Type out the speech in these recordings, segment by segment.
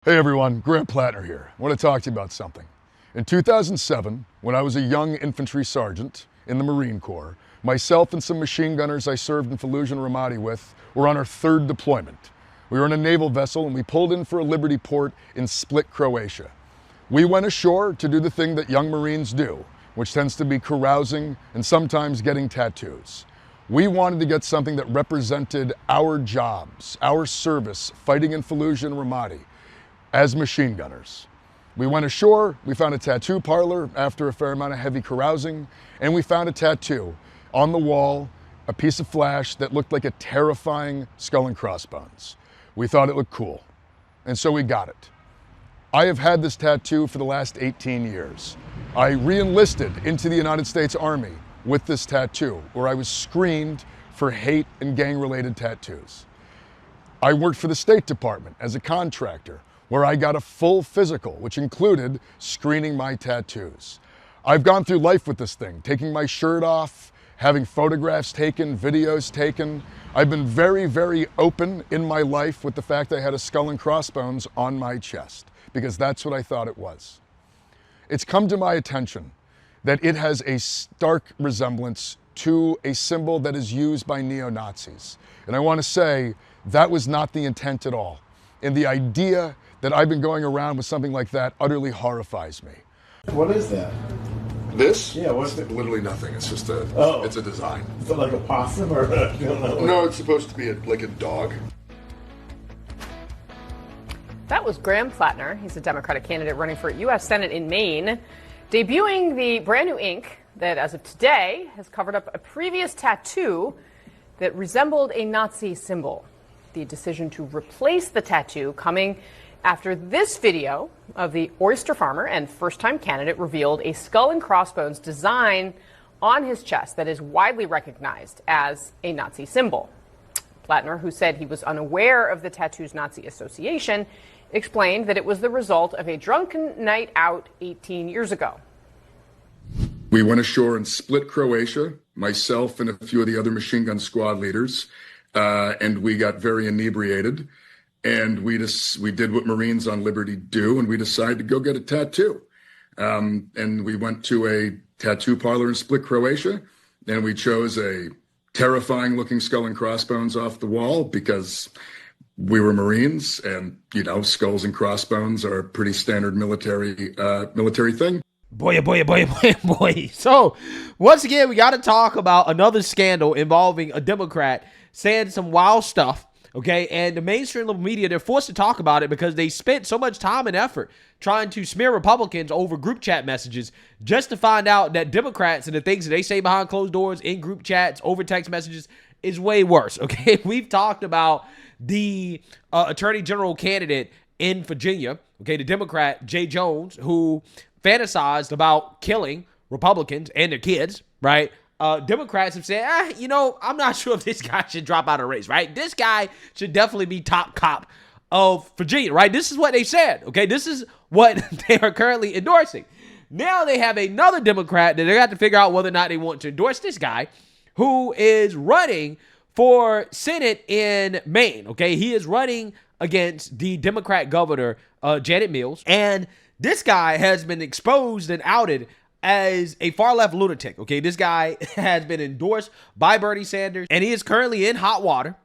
Hey everyone, Platner here. I want to talk to you about something. In 2007, when I was a young infantry sergeant in the Marine Corps, myself and some machine gunners I served in Fallujah and Ramadi with were on our third deployment. We were in a naval vessel and we pulled in for a Liberty port in Split, Croatia. We went ashore to do the thing that young Marines do, which tends to be carousing and sometimes getting tattoos. We wanted to get something that represented our jobs, our service, fighting in Fallujah and Ramadi as machine gunners. We went ashore, we found a tattoo parlor after a fair amount of heavy carousing, and we found a tattoo on the wall, a piece of flash that looked like a terrifying skull and crossbones. We thought it looked cool, and so we got it. I have had this tattoo for the last 18 years. I re-enlisted into the United States Army with this tattoo, where I was screened for hate and gang-related tattoos. I worked for the State Department as a contractor, where I got a full physical, which included screening my tattoos. I've gone through life with this thing, taking my shirt off, having photographs taken, videos taken. I've been very, very open in my life with the fact I had a skull and crossbones on my chest, because that's what I thought it was. It's come to my attention that it has a stark resemblance to a symbol that is used by neo-Nazis. And I want to say that was not the intent at all. And the idea that I've been going around with something like that utterly horrifies me. What is that? This? Yeah, what's it? Literally nothing. It's just it's a design. Is it like a possum or I don't know? No, it's supposed to be like a dog. That was Platner. He's a Democratic candidate running for U.S. Senate in Maine, debuting the brand new ink that, as of today, has covered up a previous tattoo that resembled a Nazi symbol. The decision to replace the tattoo coming after this video of the oyster farmer and first-time candidate revealed a skull and crossbones design on his chest that is widely recognized as a Nazi symbol. Platner, who said he was unaware of the tattoo's Nazi association, explained that it was the result of a drunken night out 18 years ago. We went ashore in Split, Croatia, myself and a few of the other machine gun squad leaders, and we got very inebriated. And we did what Marines on Liberty do, and we decided to go get a tattoo. And we went to a tattoo parlor in Split, Croatia, and we chose a terrifying-looking skull and crossbones off the wall because we were Marines, and, you know, skulls and crossbones are a pretty standard military thing. Boy. So, once again, we got to talk about another scandal involving a Democrat saying some wild stuff. Okay, and the mainstream media, they're forced to talk about it because they spent so much time and effort trying to smear Republicans over group chat messages just to find out that Democrats and the things that they say behind closed doors in group chats over text messages is way worse. Okay, we've talked about the attorney general candidate in Virginia, okay, the Democrat Jay Jones, who fantasized about killing Republicans and their kids, right? Democrats have said, I'm not sure if this guy should drop out of the race, right? This guy should definitely be top cop of Virginia, right? This is what they said, okay? This is what they are currently endorsing. Now they have another Democrat that they got to figure out whether or not they want to endorse this guy who is running for Senate in Maine, okay? He is running against the Democrat governor, Janet Mills, and this guy has been exposed and outed as a far-left lunatic, okay? This guy has been endorsed by Bernie Sanders, and he is currently in hot water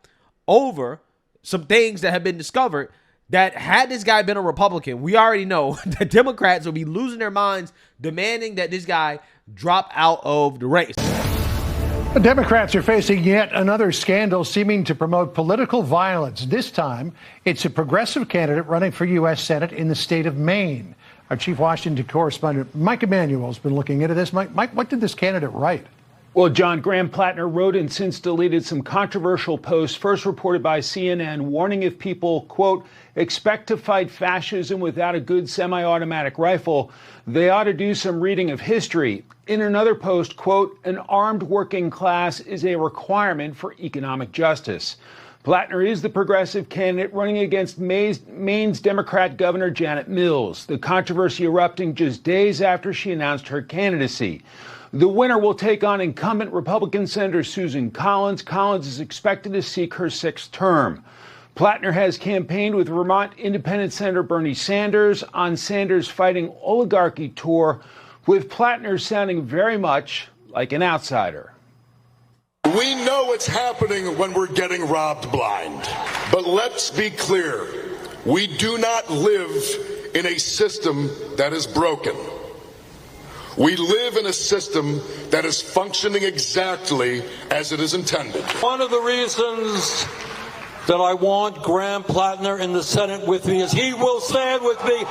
over some things that have been discovered that had this guy been a Republican, we already know that Democrats will be losing their minds demanding that this guy drop out of the race. The Democrats are facing yet another scandal seeming to promote political violence. This time, it's a progressive candidate running for U.S. Senate in the state of Maine. Our chief Washington correspondent, Mike Emanuel, has been looking into this. Mike, what did this candidate write? Well, John, Platner wrote and since deleted some controversial posts, first reported by CNN, warning if people, quote, expect to fight fascism without a good semi-automatic rifle, they ought to do some reading of history. In another post, quote, an armed working class is a requirement for economic justice. Platner is the progressive candidate running against Maine's Democrat Governor Janet Mills, the controversy erupting just days after she announced her candidacy. The winner will take on incumbent Republican Senator Susan Collins. Collins is expected to seek her sixth term. Platner has campaigned with Vermont Independent Senator Bernie Sanders on Sanders' fighting oligarchy tour, with Platner sounding very much like an outsider. We know it's happening when we're getting robbed blind. But let's be clear. We do not live in a system that is broken. We live in a system that is functioning exactly as it is intended. One of the reasons that I want Graham Platner in the Senate with me is he will stand with me.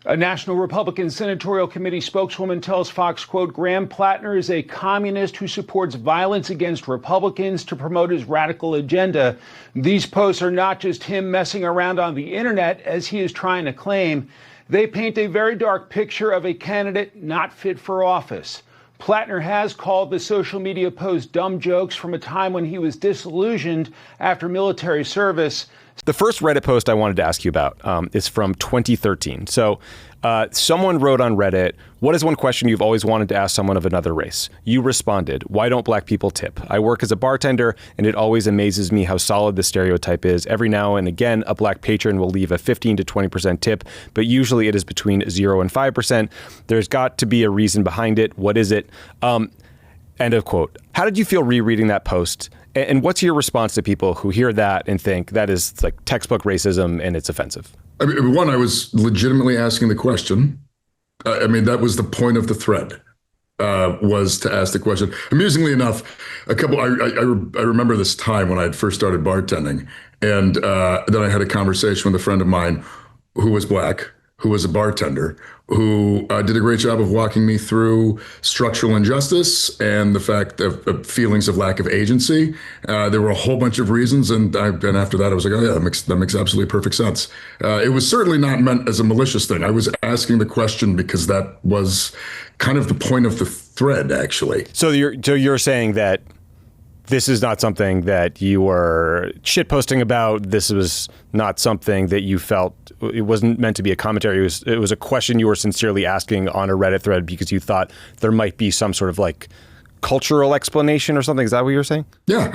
A National Republican Senatorial Committee spokeswoman tells Fox, quote, Graham Platner is a communist who supports violence against Republicans to promote his radical agenda. These posts are not just him messing around on the internet, as he is trying to claim. They paint a very dark picture of a candidate not fit for office. Platner has called the social media post dumb jokes from a time when he was disillusioned after military service. The first Reddit post I wanted to ask you about is from 2013. So someone wrote on Reddit, what is one question you've always wanted to ask someone of another race? You responded, why don't black people tip? I work as a bartender, and it always amazes me how solid the stereotype is. Every now and again, a black patron will leave a 15 to 20% tip, but usually it is between 0 and 5%. There's got to be a reason behind it. What is it? End of quote. How did you feel rereading that post? And what's your response to people who hear that and think that is like textbook racism and it's offensive? I mean, one, I was legitimately asking the question. I mean, that was the point of the thread, was to ask the question. Amusingly enough, I remember this time when I had first started bartending, and then I had a conversation with a friend of mine who was black, who was a bartender, who did a great job of walking me through structural injustice and the fact of feelings of lack of agency. There were a whole bunch of reasons, and after that I was like, oh yeah, that makes absolutely perfect sense. It was certainly not meant as a malicious thing. I was asking the question because that was kind of the point of the thread, actually. So you're saying that this is not something that you were shitposting about. This was not something that you felt, it wasn't meant to be a commentary. It was a question you were sincerely asking on a Reddit thread because you thought there might be some sort of like cultural explanation or something. Is that what you're saying? Yeah.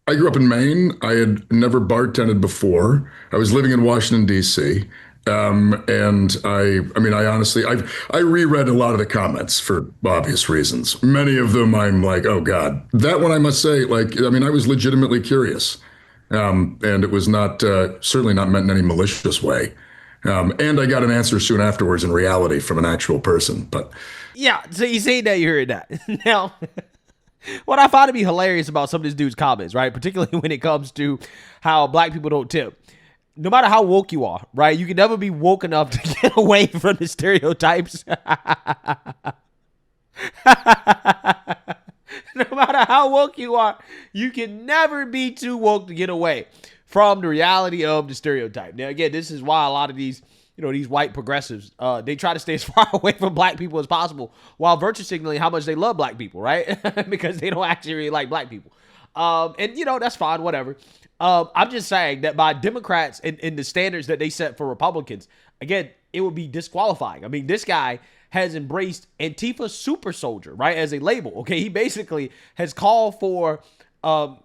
I grew up in Maine. I had never bartended before. I was living in Washington, D.C. And I honestly, I reread a lot of the comments for obvious reasons. Many of them I'm like, oh God. That one I must say, I was legitimately curious. And it was not, certainly not meant in any malicious way. And I got an answer soon afterwards in reality from an actual person, but. Yeah, so you say that you heard that. Now, what I find to be hilarious about some of this dude's comments, right? Particularly when it comes to how black people don't tip. No matter how woke you are, right? You can never be woke enough to get away from the stereotypes. No matter how woke you are, you can never be too woke to get away from the reality of the stereotype. Now, again, this is why a lot of these, these white progressives, they try to stay as far away from black people as possible while virtue signaling how much they love black people, right? Because they don't actually really like black people. And that's fine, whatever. I'm just saying that by Democrats and the standards that they set for Republicans, again, it would be disqualifying. I mean, this guy has embraced Antifa Supersoldier, right, as a label. Okay, he basically has called for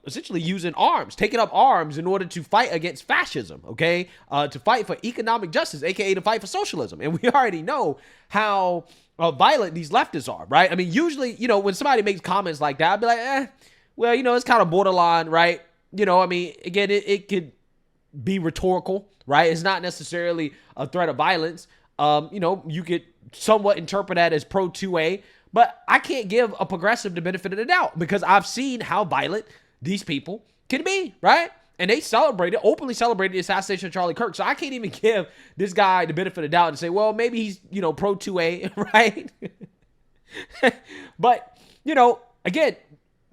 essentially using arms, taking up arms in order to fight against fascism, okay, to fight for economic justice, aka to fight for socialism. And we already know how violent these leftists are, right? I mean, usually, when somebody makes comments like that, I'd be like, well, it's kind of borderline, right? Again, it could be rhetorical, right? It's not necessarily a threat of violence. You could somewhat interpret that as pro 2A, but I can't give a progressive the benefit of the doubt because I've seen how violent these people can be, right? And they openly celebrated the assassination of Charlie Kirk. So I can't even give this guy the benefit of the doubt and say, well, maybe he's, pro 2A, right? But, again,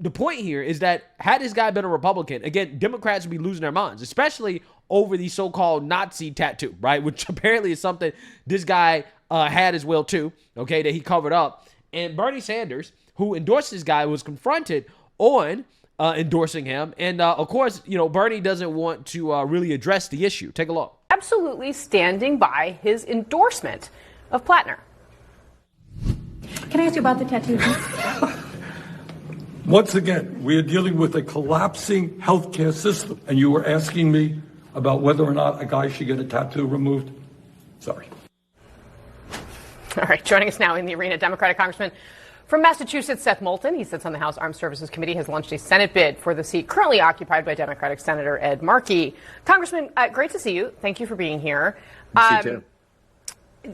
the point here is that had this guy been a Republican, again, Democrats would be losing their minds, especially over the so-called Nazi tattoo, right? Which apparently is something this guy had as well, too, okay, that he covered up. And Bernie Sanders, who endorsed this guy, was confronted on endorsing him. And, of course, Bernie doesn't want to really address the issue. Take a look. Absolutely standing by his endorsement of Platner. Can I ask you about the tattoo? Once again, we are dealing with a collapsing healthcare system, and you were asking me about whether or not a guy should get a tattoo removed. Sorry. All right, joining us now in the arena, Democratic Congressman from Massachusetts, Seth Moulton. He sits on the House Armed Services Committee, has launched a Senate bid for the seat currently occupied by Democratic Senator Ed Markey. Congressman, great to see you. Thank you for being here. You too.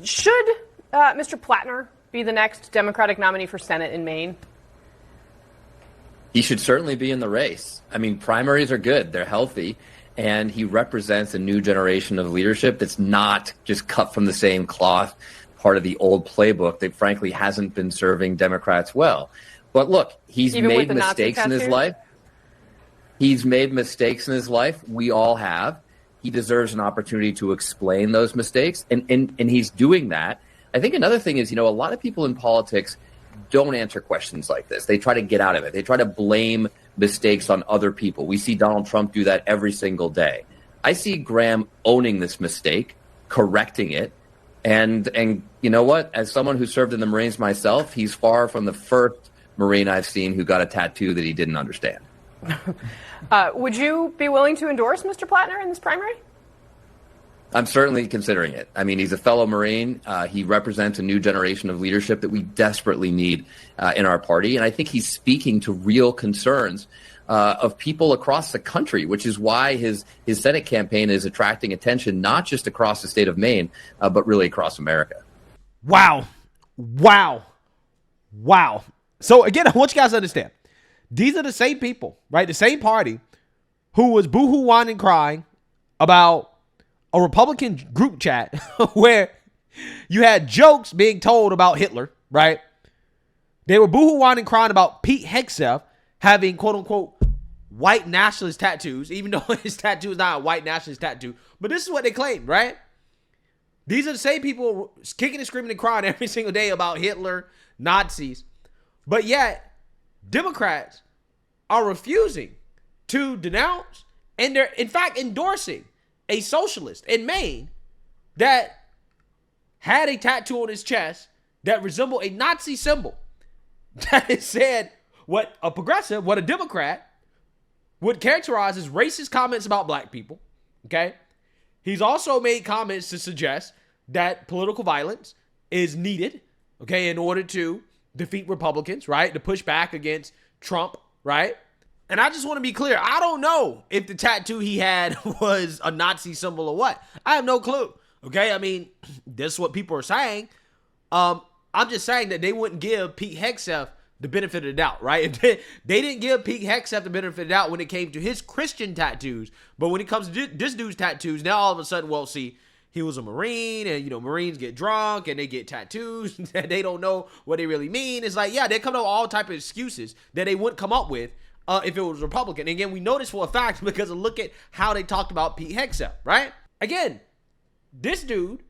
Should Mr. Platner be the next Democratic nominee for Senate in Maine? He should certainly be in the race. I mean, primaries are good. They're healthy. And he represents a new generation of leadership that's not just cut from the same cloth, part of the old playbook that frankly hasn't been serving Democrats well. But look, he's made mistakes in his life. He's made mistakes in his life. We all have. He deserves an opportunity to explain those mistakes. And he's doing that. I think another thing is, a lot of people in politics don't answer questions like this. They try to get out of it. They try to blame mistakes on other people. We see Donald Trump do that every single day. I see Graham owning this mistake, correcting it. And you know what? As someone who served in the Marines myself, he's far from the first Marine I've seen who got a tattoo that he didn't understand. Would you be willing to endorse Mr. Platner in this primary? I'm certainly considering it. I mean, he's a fellow Marine. He represents a new generation of leadership that we desperately need in our party. And I think he's speaking to real concerns of people across the country, which is why his Senate campaign is attracting attention, not just across the state of Maine, but really across America. Wow. So again, I want you guys to understand, these are the same people, right? The same party who was boohoo whining crying about a Republican group chat where you had jokes being told about Hitler, right? They were boohoo whining crying about Pete Hegseth having quote unquote white nationalist tattoos, even though his tattoo is not a white nationalist tattoo. But this is what they claimed, right? These are the same people kicking and screaming and crying every single day about Hitler, Nazis. But yet, Democrats are refusing to denounce, and they're in fact endorsing a socialist in Maine that had a tattoo on his chest that resembled a Nazi symbol that it said what a progressive, what a Democrat would characterize as racist comments about black people. Okay. He's also made comments to suggest that political violence is needed, okay, in order to defeat Republicans, right? To push back against Trump, right? And I just want to be clear. I don't know if the tattoo he had was a Nazi symbol or what. I have no clue. Okay. I mean, this is what people are saying. I'm just saying that they wouldn't give Pete Hegseth the benefit of the doubt, right? They didn't give Pete Hegseth the benefit of the doubt when it came to his Christian tattoos. But when it comes to this dude's tattoos, now all of a sudden, well, see, he was a Marine, and, Marines get drunk and they get tattoos and they don't know what they really mean. It's like, yeah, they come up with all type of excuses that they wouldn't come up with if it was Republican. And again, we know this for a fact because of look at how they talked about Pete Hegseth, right? Again, this dude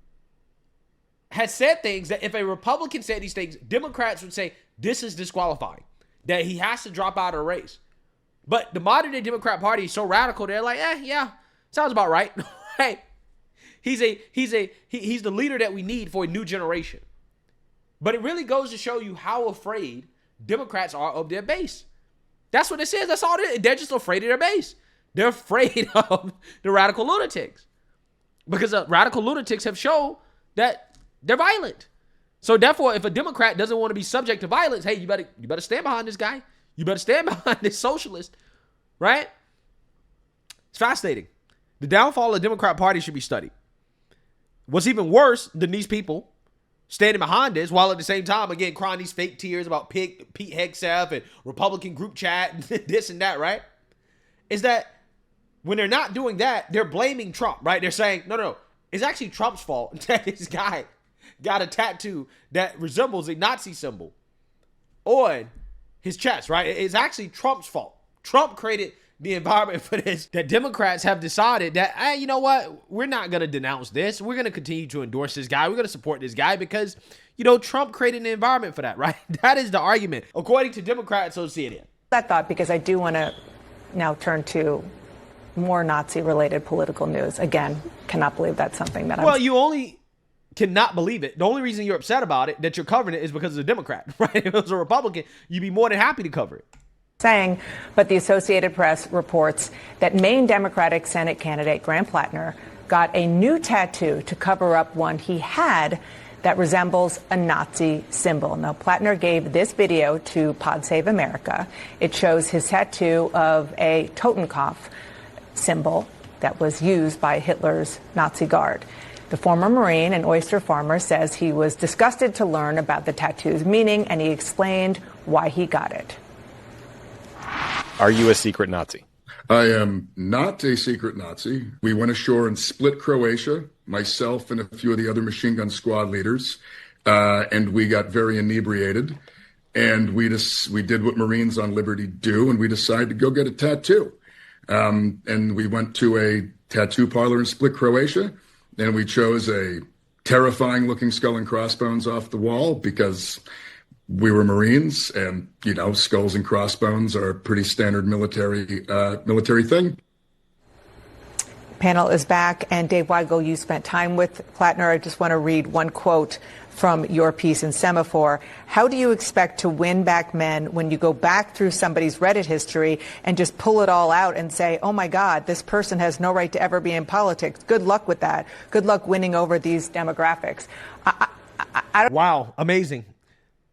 has said things that if a Republican said these things, Democrats would say this is disqualifying, that he has to drop out of the race. But the modern day Democrat Party is so radical, they're like, yeah, sounds about right. Hey, he's the leader that we need for a new generation. But it really goes to show you how afraid Democrats are of their base. That's what it is. That's all it is. They're just afraid of their base. They're afraid of the radical lunatics because the radical lunatics have shown that they're violent. So therefore, if a Democrat doesn't want to be subject to violence, hey, you better stand behind this guy. You better stand behind this socialist, right? It's fascinating. The downfall of the Democrat Party should be studied. What's even worse than these people standing behind this, while at the same time, again, crying these fake tears about Pete Hegseth and Republican group chat and this and that, right? Is that when they're not doing that, they're blaming Trump, right? They're saying, no, it's actually Trump's fault that this guy got a tattoo that resembles a Nazi symbol on his chest, right? It's actually Trump's fault. Trump created the environment for this, that Democrats have decided that, hey, you know what? We're not going to denounce this. We're going to continue to endorse this guy. We're going to support this guy because, Trump created an environment for that, right? That is the argument, according to Democrats Associated. That thought, because I do want to now turn to more Nazi-related political news. Again, cannot believe that's something that Well, you only cannot believe it. The only reason you're upset about it, that you're covering it, is because of the Democrat, right? If it was a Republican, you'd be more than happy to cover it. saying, but the Associated Press reports that Maine Democratic Senate candidate Graham Platner got a new tattoo to cover up one he had that resembles a Nazi symbol. Now, Platner gave this video to Pod Save America. It shows his tattoo of a Totenkopf symbol that was used by Hitler's Nazi Guard. The former Marine and oyster farmer says he was disgusted to learn about the tattoo's meaning, and he explained why he got it. Are you a secret Nazi? I am not a secret Nazi. We went ashore in Split, Croatia, myself and a few of the other machine gun squad leaders, and we got very inebriated. And we did what Marines on liberty do, and we decided to go get a tattoo. And we went to a tattoo parlor in Split, Croatia, and we chose a terrifying-looking skull and crossbones off the wall because we were Marines, and, you know, skulls and crossbones are a pretty standard military thing. Panel is back, and Dave Weigel, you spent time with Platner. I just want to read one quote from your piece in Semaphore. How do you expect to win back men when you go back through somebody's Reddit history and just pull it all out and say, oh my God, this person has no right to ever be in politics? Good luck with that. Good luck winning over these demographics. Wow, amazing.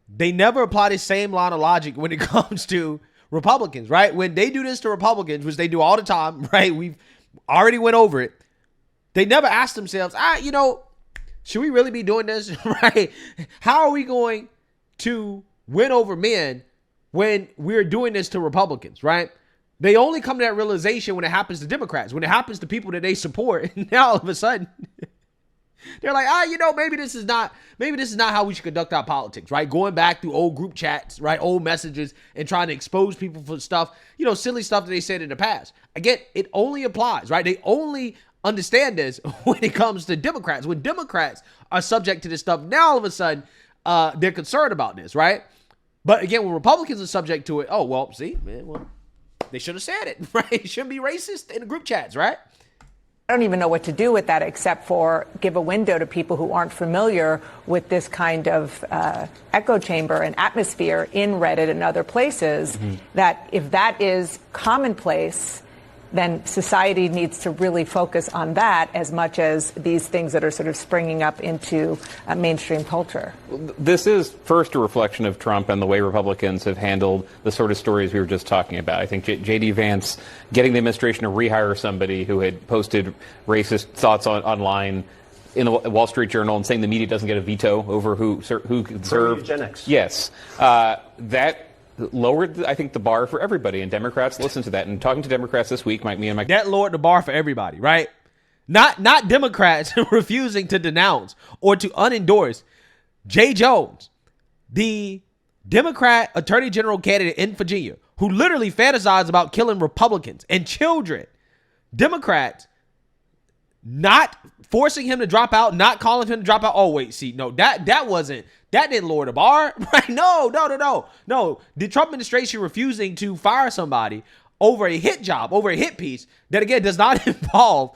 They never apply the same line of logic when it comes to Republicans, right? When they do this to Republicans, which they do all the time, right? We've already went over it. They never ask themselves, should we really be doing this, right? How are we going to win over men when we're doing this to Republicans, right? They only come to that realization when it happens to Democrats, when it happens to people that they support. And now all of a sudden, they're like, maybe this is not how we should conduct our politics, right? Going back through old group chats, right? Old messages and trying to expose people for stuff, silly stuff that they said in the past. Again, it only applies, right? They only understand this when it comes to Democrats. When Democrats are subject to this stuff, now all of a sudden, they're concerned about this, right? But again, when Republicans are subject to it, they should have said it, right? It shouldn't be racist in the group chats, right? I don't even know what to do with that except for give a window to people who aren't familiar with this kind of echo chamber and atmosphere in Reddit and other places, that if that is commonplace, then society needs to really focus on that as much as these things that are sort of springing up into mainstream culture. This is first a reflection of Trump and the way Republicans have handled the sort of stories we were just talking about. I think J.D. Vance getting the administration to rehire somebody who had posted racist thoughts online in the Wall Street Journal and saying the media doesn't get a veto over who can serve. Eugenics. Yes. That lowered, I think, the bar for everybody, and Democrats listen to that. And talking to Democrats this week, that lowered the bar for everybody, right? Not Democrats refusing to denounce or to unendorse Jay Jones, the Democrat Attorney General candidate in Virginia, who literally fantasized about killing Republicans and children. Democrats not forcing him to drop out, not calling him to drop out. Oh, wait, see, no, that didn't lower the bar, right? No. The Trump administration refusing to fire somebody over a hit job, over a hit piece that, again, does not involve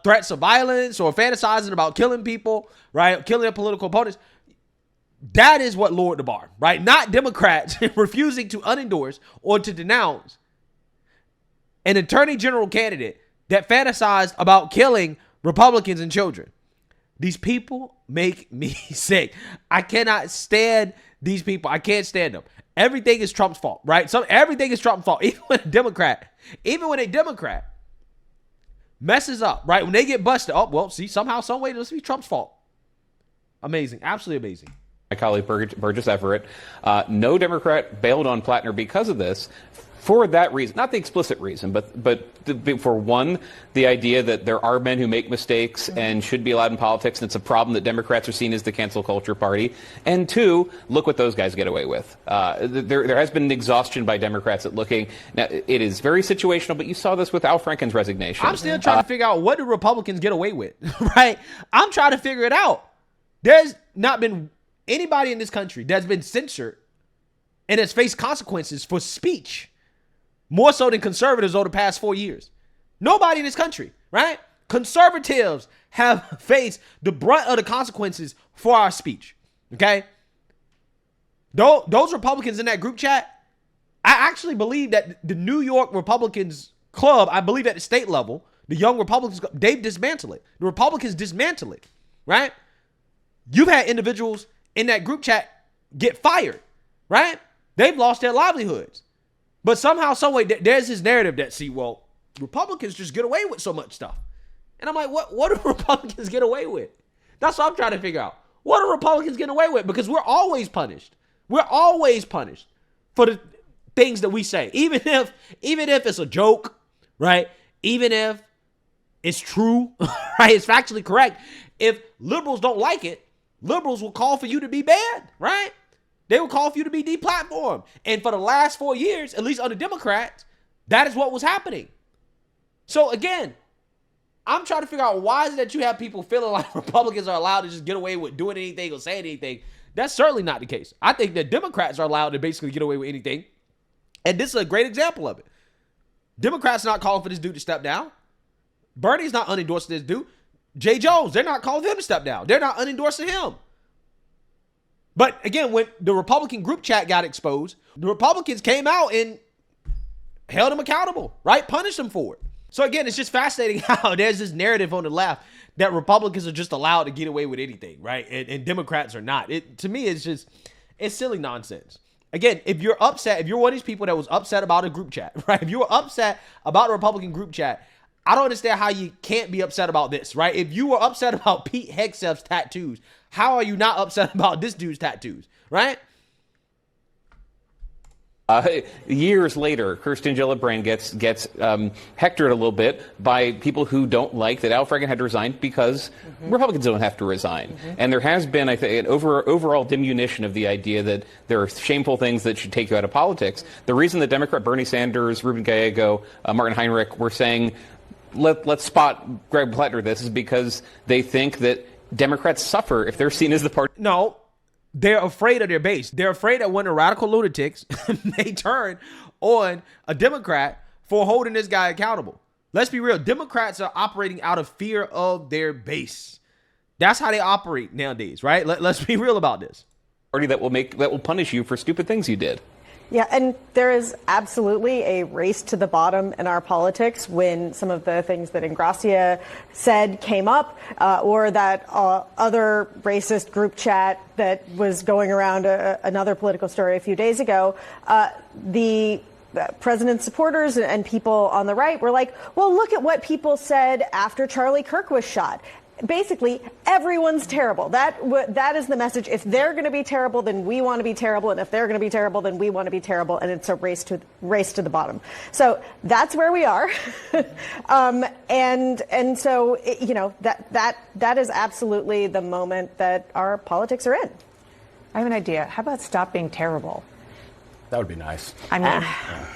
threats of violence or fantasizing about killing people, right? Killing their political opponents. That is what lowered the bar, right? Not Democrats refusing to unendorse or to denounce an attorney general candidate that fantasized about killing Republicans and children. These people make me sick. I cannot stand these people. I can't stand them. Everything is Trump's fault, right? Everything is Trump's fault. Even when a Democrat messes up, right? When they get busted, somehow, some way, this be Trump's fault. Amazing. Absolutely amazing. My colleague Burgess Everett, no Democrat bailed on Platner because of this. For that reason, not the explicit reason, but for one, the idea that there are men who make mistakes and should be allowed in politics, and it's a problem that Democrats are seen as the cancel culture party. And two, look what those guys get away with. There has been an exhaustion by Democrats at looking. Now, it is very situational, but you saw this with Al Franken's resignation. I'm still trying to figure out what do Republicans get away with, right? I'm trying to figure it out. There's not been anybody in this country that's been censored and has faced consequences for speech. More so than conservatives over the past 4 years. Nobody in this country, right? Conservatives have faced the brunt of the consequences for our speech, okay? Those Republicans in that group chat, I actually believe that the New York Republicans club, I believe at the state level, the Young Republicans, they dismantle it. The Republicans dismantle it, right? You've had individuals in that group chat get fired, right? They've lost their livelihoods. But somehow, some way, there's this narrative that, see, well, Republicans just get away with so much stuff. And I'm like, what do Republicans get away with? That's what I'm trying to figure out. What are Republicans getting away with? Because we're always punished. We're always punished for the things that we say. Even if it's a joke, right? Even if it's true, right? It's factually correct. If liberals don't like it, liberals will call for you to be banned, right? They will call for you to be deplatformed. And for the last 4 years, at least under Democrats, that is what was happening. So again, I'm trying to figure out why is it that you have people feeling like Republicans are allowed to just get away with doing anything or saying anything. That's certainly not the case. I think that Democrats are allowed to basically get away with anything. And this is a great example of it. Democrats not calling for this dude to step down. Bernie's not unendorsing this dude. Jay Jones, they're not calling for him to step down. They're not unendorsing him. But again, when the Republican group chat got exposed, the Republicans came out and held him accountable, right? Punished him for it. So again, it's just fascinating how there's this narrative on the left that Republicans are just allowed to get away with anything, right? And Democrats are not. To me, it's silly nonsense. Again, if you're upset, if you're one of these people that was upset about a group chat, right? If you were upset about a Republican group chat, I don't understand how you can't be upset about this, right? If you were upset about Pete Hegseth's tattoos, how are you not upset about this dude's tattoos, right? Years later, Kirsten Gillibrand gets hectored a little bit by people who don't like that Al Franken had to resign because Republicans don't have to resign. And there has been, I think, an overall diminution of the idea that there are shameful things that should take you out of politics. The reason that Democrat Bernie Sanders, Ruben Gallego, Martin Heinrich were saying, let's spot Greg Platner this is because they think that Democrats suffer if they're seen as the party. No. They're afraid of their base. They're afraid that when the radical lunatics may turn on a Democrat for holding this guy accountable. Let's be real. Democrats are operating out of fear of their base. That's how they operate nowadays, right? Let's be real about this. Party that will punish you for stupid things you did. Yeah, and there is absolutely a race to the bottom in our politics when some of the things that Ingracia said came up, or that other racist group chat that was going around another political story a few days ago. The president's supporters and people on the right were like, well, look at what people said after Charlie Kirk was shot. Basically, everyone's terrible. That is the message. If they're going to be terrible, then we want to be terrible, and if they're going to be terrible, then we want to be terrible, and it's a race to the bottom. So that's where we are, and so that is absolutely the moment that our politics are in. I have an idea. How about stop being terrible? That would be nice. I mean,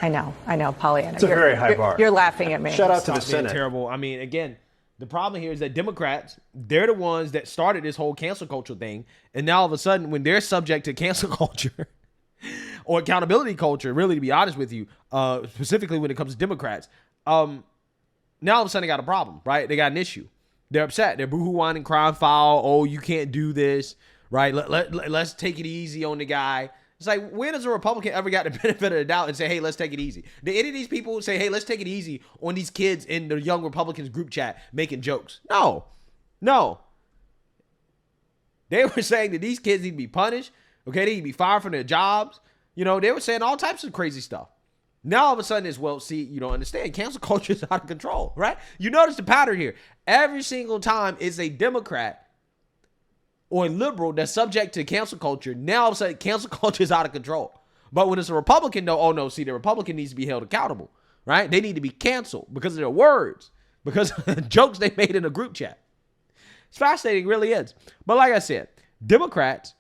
I know, Pollyanna. It's a very high bar. You're laughing at me. Shout out to the Stop being Senate. terrible. I mean, again. The problem here is that Democrats, they're the ones that started this whole cancel culture thing. And now all of a sudden, when they're subject to cancel culture or accountability culture, really, to be honest with you, specifically when it comes to Democrats, now all of a sudden they got a problem, right? They got an issue. They're upset. They're boohoo whining, crying foul. Oh, you can't do this, right? Let's take it easy on the guy. It's like, when has a Republican ever got the benefit of the doubt and say, hey, let's take it easy? Did any of these people say, hey, let's take it easy on these kids in the Young Republicans group chat making jokes? No. They were saying that these kids need to be punished. Okay, they need to be fired from their jobs. They were saying all types of crazy stuff. Now all of a sudden it's, well, see, you don't understand. Cancel culture is out of control, right? You notice the pattern here. Every single time it's a Democrat or a liberal that's subject to cancel culture, now all of a sudden cancel culture is out of control. But when it's a Republican, though, oh no, see, the Republican needs to be held accountable, right? They need to be canceled because of their words, because of the jokes they made in a group chat. It's fascinating, it really is. But like I said, Democrats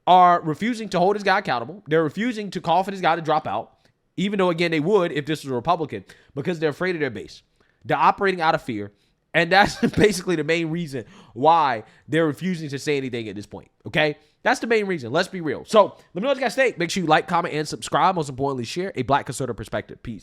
are refusing to hold this guy accountable. They're refusing to call for this guy to drop out, even though, again, they would if this was a Republican, because they're afraid of their base. They're operating out of fear. And that's basically the main reason why they're refusing to say anything at this point, okay? That's the main reason. Let's be real. So let me know what you guys think. Make sure you like, comment, and subscribe. Most importantly, share a Black conservative perspective. Peace.